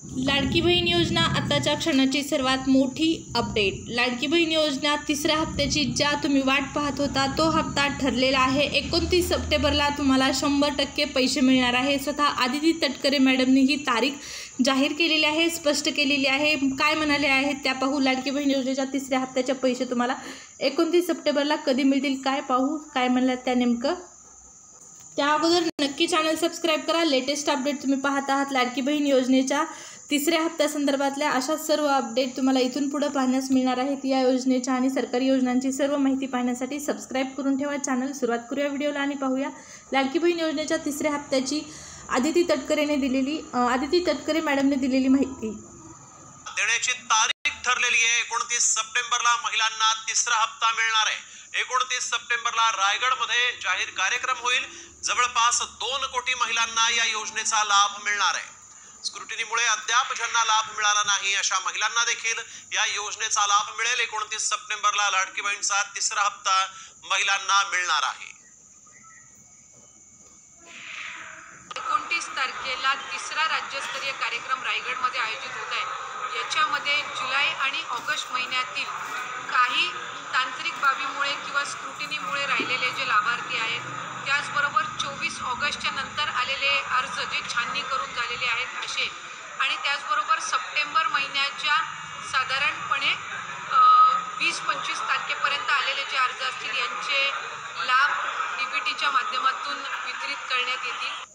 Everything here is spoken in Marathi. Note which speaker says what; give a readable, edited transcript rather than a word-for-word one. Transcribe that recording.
Speaker 1: लाडकी बहीण योजना आताच्या क्षणाची सर्वात मोठी अपडेट। लाडकी बहीण योजना तिसऱ्या हप्त्याची ज्या तुम्ही वाट पाहत होता तो हप्ता ठरलेला आहे। 29 सप्टेंबरला तुम्हाला 100% पैसे मिळणार आहे। स्वतः आदिती तटकरे मॅडमने ही तारीख जाहीर केलेली आहे, स्पष्ट केलेली आहे। काय म्हणाले आहेत त्या पाहू। लाडकी बहीण योजनेच्या तिसऱ्या हप्त्याचे पैसे तुम्हाला 29 सप्टेंबरला कधी मिळतील काय पाहू। काय म्हणलं त्या नेमकं त्या अगोदर नक्की चॅनल सबस्क्राइब करा। लेटेस्ट अपडेट तुम्ही पाहत आहात। लाडकी बहीण योजनेच्या तिसऱ्या हप्त्यासंदर्भातल्या अशा सर्व अपडेट तुम्हाला इथून पुढे पाहण्यास मिळणार आहेत। या योजनेच्या आणि सरकारी योजनांची सर्व माहिती पाहण्यासाठी सबस्क्राइब करून ठेवा चॅनल। सुरुवात करूया व्हिडिओला आणि पाहूया लाडकी बहीण योजनेच्या तिसऱ्या हप्त्याची आदिती तटकरे मॅडमने दिलेली माहिती।
Speaker 2: देण्याची तारीख ठरलेली आहे। 29 सप्टेंबरला महिलांना तिसरा हप्ता मिळणार आहे। 29 सप्टेंबरला रायगडमध्ये जाहीर कार्यक्रम होईल। जवळपास 2 कोटी महिलांना या योजनेचा लाभ मिळणार आहे। स्क्रुटिनीमुळे अद्याप ज्यांना लाभ मिळाला नाही अशा महिलांना देखील या योजनेचा लाभ मिळेल। 29 सप्टेंबरला लाडकी बहीणचा तिसरा हप्ता महिलांना मिळणार आहे।
Speaker 3: 29 तारखेला तिसरा राज्यस्तरीय कार्यक्रम रायगडमध्ये आयोजित होत आहे। याच्यामध्ये जुलै आणि ऑगस्ट महिन्यातील काही तांत्रिक बाबीमुळे किंवा स्क्रुटिनीमुळे राहिलेले जे लाभार्थी आहेत, त्याचबरोबर 24 ऑगस्टच्या नंतर आलेले अर्ज जे छाननी करून झालेले आहेत असे, आणि त्याचबरोबर सप्टेंबर महिन्याच्या साधारणपणे 20-25 तारखेपर्यंत आलेले जे अर्ज असतील यांचे लाभ DBTच्या माध्यमातून वितरित करण्यात येतील।